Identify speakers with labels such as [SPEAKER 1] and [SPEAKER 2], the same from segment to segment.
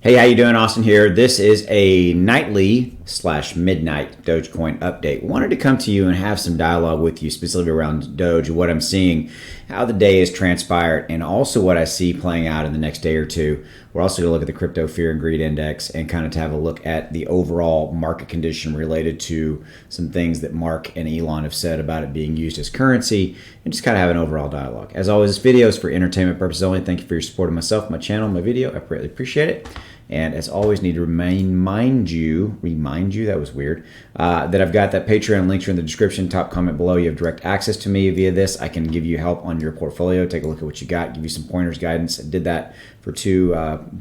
[SPEAKER 1] Hey, how you doing? Austin here. This is a nightly / midnight Dogecoin update. Wanted to come to you and have some dialogue with you specifically around Doge, what I'm seeing, how the day has transpired, and also what I see playing out in the next day or two. We're also going to look at the crypto fear and greed index and kind of to have a look at the overall market condition related to some things that Mark and Elon have said about it being used as currency, and just kind of have an overall dialogue. As always, this video is for entertainment purposes only. Thank you for your support of myself, my channel, my video. I greatly appreciate it. And as always, need to remind you, that was weird, that I've got that Patreon links in the description, top comment below. You have direct access to me via this. I can give you help on your portfolio, take a look at what you got, give you some pointers, guidance. I did that for two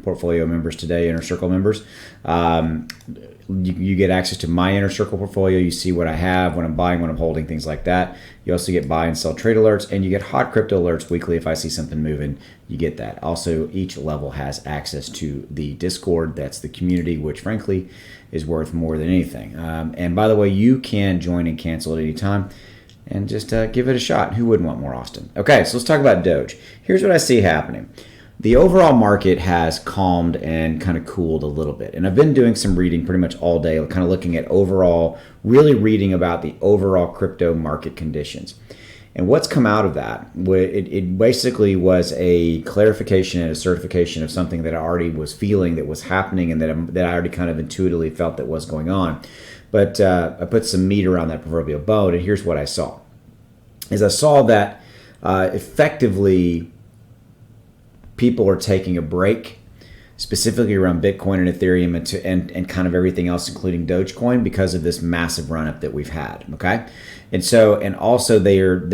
[SPEAKER 1] portfolio members today, Inner Circle members. You get access to my Inner Circle portfolio. You see what I have, what I'm buying, what I'm holding, things like that. You also get buy and sell trade alerts, and you get hot crypto alerts weekly. If I see something moving, you get that. Also, each level has access to the Discord. That's the community, which frankly is worth more than anything. And by the way, you can join and cancel at any time. And just give it a shot. Who wouldn't want more Austin? Okay, so let's talk about Doge. Here's what I see happening. The overall market has calmed and kind of cooled a little bit. And I've been doing some reading pretty much all day, kind of looking at overall, really reading about the overall crypto market conditions. And what's come out of that, it basically was a clarification and a certification of something that I already was feeling that was happening and that I already kind of intuitively felt that was going on. But I put some meat around that proverbial bone, and here's what I saw. I saw that effectively people are taking a break, specifically around Bitcoin and Ethereum and kind of everything else, including Dogecoin, because of this massive run-up that we've had. Okay, and also there's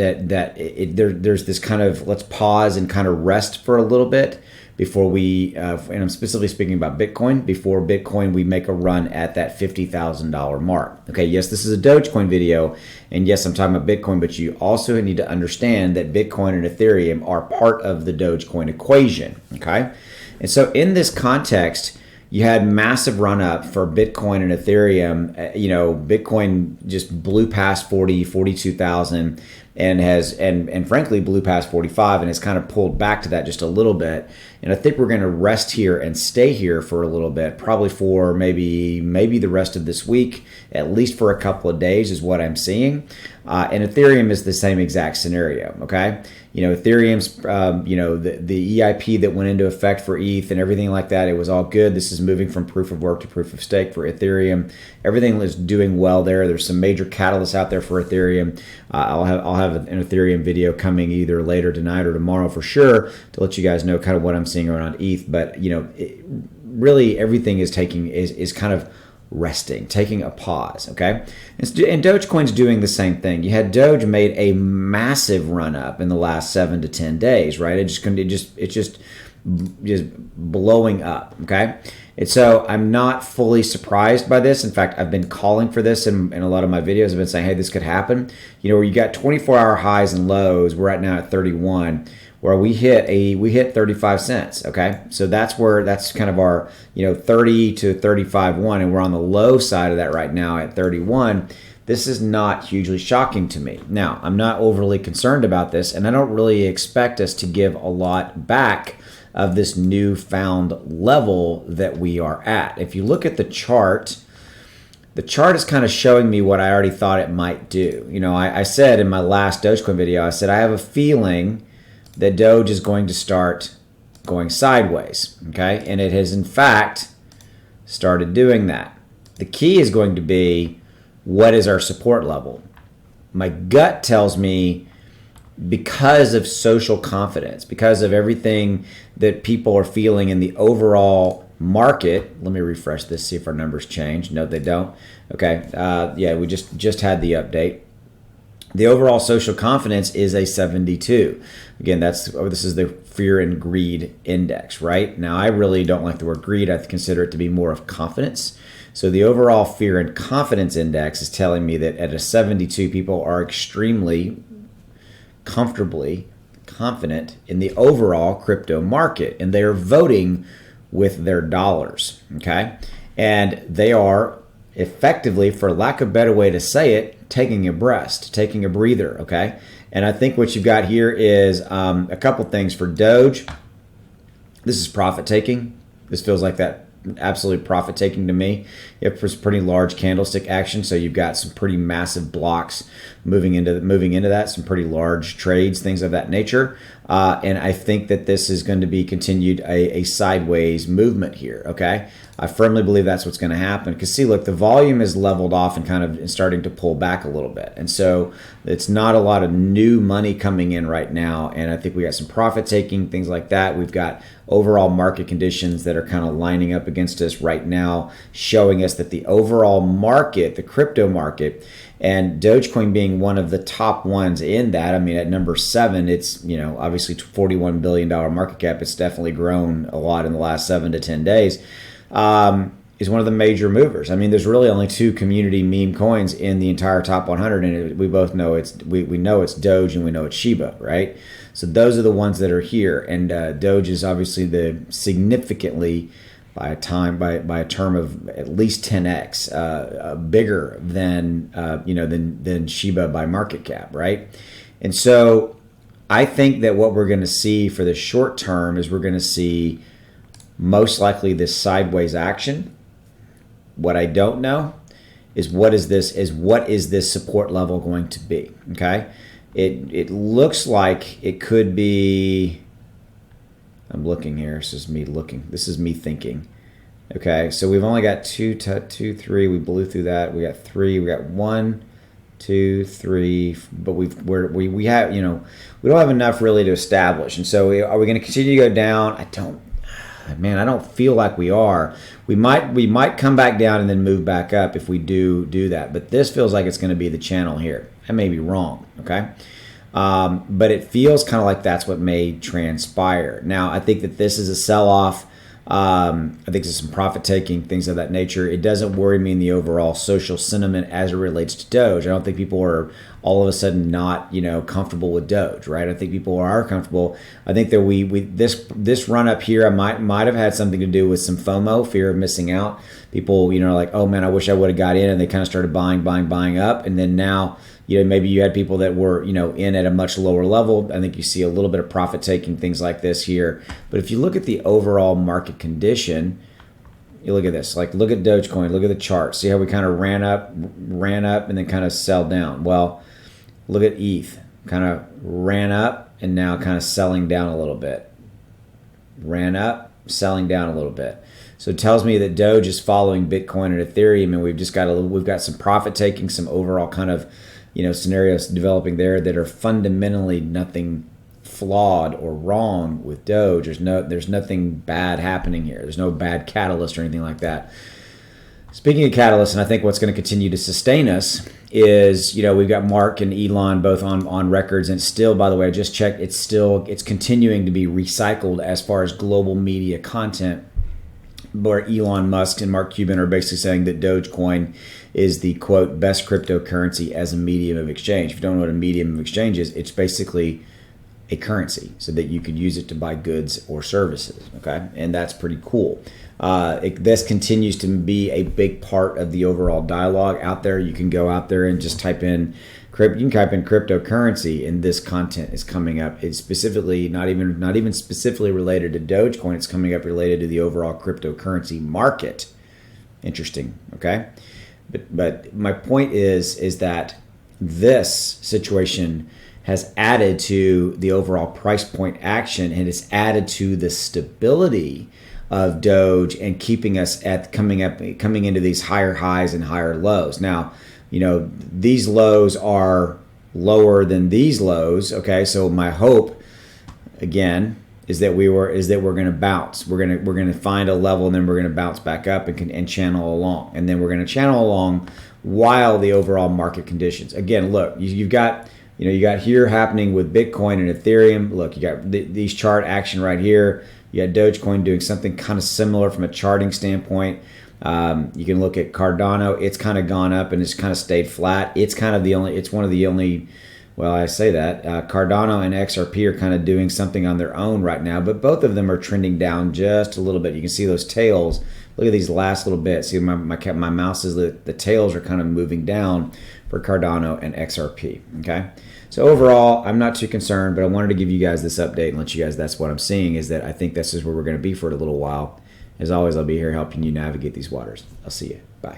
[SPEAKER 1] this kind of let's pause and kind of rest for a little bit before we, and I'm specifically speaking about Bitcoin, before Bitcoin we make a run at that $50,000 mark. Okay, yes, this is a Dogecoin video, and yes, I'm talking about Bitcoin, but you also need to understand that Bitcoin and Ethereum are part of the Dogecoin equation, okay? And so in this context, you had massive run up for Bitcoin and Ethereum. Bitcoin just blew past 42,000 and frankly blew past 45 and has kind of pulled back to that just a little bit. And I think we're going to rest here and stay here for a little bit, probably for maybe the rest of this week, at least for a couple of days is what I'm seeing. And Ethereum is the same exact scenario, okay? Ethereum's, the EIP that went into effect for ETH and everything like that, it was all good. This is moving from proof of work to proof of stake for Ethereum. Everything is doing well there. There's some major catalysts out there for Ethereum. I'll have an Ethereum video coming either later tonight or tomorrow for sure to let you guys know kind of what I'm seeing around ETH. But, really everything is kind of resting, taking a pause, okay? And Dogecoin's doing the same thing. You had Doge made a massive run up in the last 7 to 10 days, right? It's just blowing up, okay? And so I'm not fully surprised by this. In fact, I've been calling for this in a lot of my videos. I've been saying, hey, this could happen. Where you got 24-hour highs and lows. We're right now at 31. Where we hit 35 cents, okay? So that's kind of our 30 to 35.1, and we're on the low side of that right now at 31. This is not hugely shocking to me. Now, I'm not overly concerned about this, and I don't really expect us to give a lot back of this newfound level that we are at. If you look at the chart is kind of showing me what I already thought it might do. I said in my last Dogecoin video, I said I have a feeling that Doge is going to start going sideways, okay? And it has, in fact, started doing that. The key is going to be, what is our support level? My gut tells me, because of social confidence, because of everything that people are feeling in the overall market. Let me refresh this, see if our numbers change. No, they don't. Okay, yeah, we just had the update. The overall social confidence is a 72. Again, this is the fear and greed index, right? Now, I really don't like the word greed. I consider it to be more of confidence. So the overall fear and confidence index is telling me that at a 72, people are extremely comfortably confident in the overall crypto market, and they are voting with their dollars, okay? And they are effectively, for lack of a better way to say it, taking a breather, okay? And I think what you've got here is a couple things for Doge. This is profit taking. This feels like that absolutely profit taking to me. It was pretty large candlestick action, so you've got some pretty massive blocks moving into that, some pretty large trades, things of that nature. And I think that this is going to be continued a sideways movement here. Okay, I firmly believe that's what's going to happen. Because see, look, the volume is leveled off and kind of starting to pull back a little bit, and so it's not a lot of new money coming in right now. And I think we got some profit taking, things like that. We've got overall market conditions that are kind of lining up against us right now, showing us that the overall market, the crypto market, and Dogecoin being one of the top ones in that. I mean, at number 7, it's, obviously $41 billion market cap. It's definitely grown a lot in the last 7 to 10 days. Is one of the major movers. I mean, there's really only 2 community meme coins in the entire top 100, and we both know we know it's Doge and we know it's Shiba, right? So those are the ones that are here, and Doge is obviously the significantly by a term of at least 10x bigger than Shiba by market cap, right? And so I think that what we're going to see for the short term is we're going to see most likely this sideways action. What I don't know is what is this support level going to be? Okay, it looks like it could be. I'm looking here. This is me looking. This is me thinking. Okay, so we've only got 2, 3. We blew through that. We got 3. We got 1, 2, 3. But we have we don't have enough really to establish. And so are we going to continue to go down? I don't feel like we are. We might come back down and then move back up if we do that. But this feels like it's going to be the channel here. I may be wrong, okay? But it feels kind of like that's what may transpire. Now, I think that this is a sell-off. I think there's some profit taking, things of that nature. It doesn't worry me in the overall social sentiment as it relates to Doge. I don't think people are all of a sudden not comfortable with Doge, right? I think people are comfortable. I think that this run up here might have had something to do with some FOMO, fear of missing out. People like, oh man, I wish I would have got in, and they kind of started buying up, and then now maybe you had people that were in at a much lower level. I think you see a little bit of profit taking, things like this here. But if you look at the overall market condition, you look at this, like look at Dogecoin, look at the chart, see how we kind of ran up and then kind of sell down. Well, look at ETH, kind of ran up and now kind of selling down a little bit. Ran up, selling down a little bit. So it tells me that Doge is following Bitcoin and Ethereum, and we've got some profit taking, some overall kind of scenarios developing there that are fundamentally nothing flawed or wrong with Doge. There's nothing bad happening here. There's no bad catalyst or anything like that. Speaking of catalysts, and I think what's going to continue to sustain us is, we've got Mark and Elon both on records, and still, by the way, I just checked, it's continuing to be recycled as far as global media content, where Elon Musk and Mark Cuban are basically saying that Dogecoin is the, quote, best cryptocurrency as a medium of exchange. If you don't know what a medium of exchange is, it's basically a currency so that you could use it to buy goods or services, okay? And that's pretty cool. This continues to be a big part of the overall dialogue out there. You can go out there and just type in cryptocurrency, and this content is coming up. It's specifically not even specifically related to Dogecoin. It's coming up related to the overall cryptocurrency market. Interesting, okay? But my point is that this situation has added to the overall price point action, and it's added to the stability of Doge and keeping us coming into these higher highs and higher lows. Now, these lows are lower than these lows. Okay, so my hope again is that we're going to bounce. We're going to find a level, and then we're going to bounce back up and channel along, and then we're going to channel along while the overall market conditions. Again, look, you've got here happening with Bitcoin and Ethereum. Look, you got these chart action right here. You got Dogecoin doing something kind of similar from a charting standpoint. You can look at Cardano. It's kind of gone up and it's kind of stayed flat. It's one of the only. Well, I say that Cardano and XRP are kind of doing something on their own right now, but both of them are trending down just a little bit. You can see those tails. Look at these last little bits. See, my mouse is the tails are kind of moving down for Cardano and XRP. Okay, so overall, I'm not too concerned, but I wanted to give you guys this update and let you guys. That's what I'm seeing, is that I think this is where we're going to be for a little while, As always, I'll be here helping you navigate these waters. I'll see you. Bye.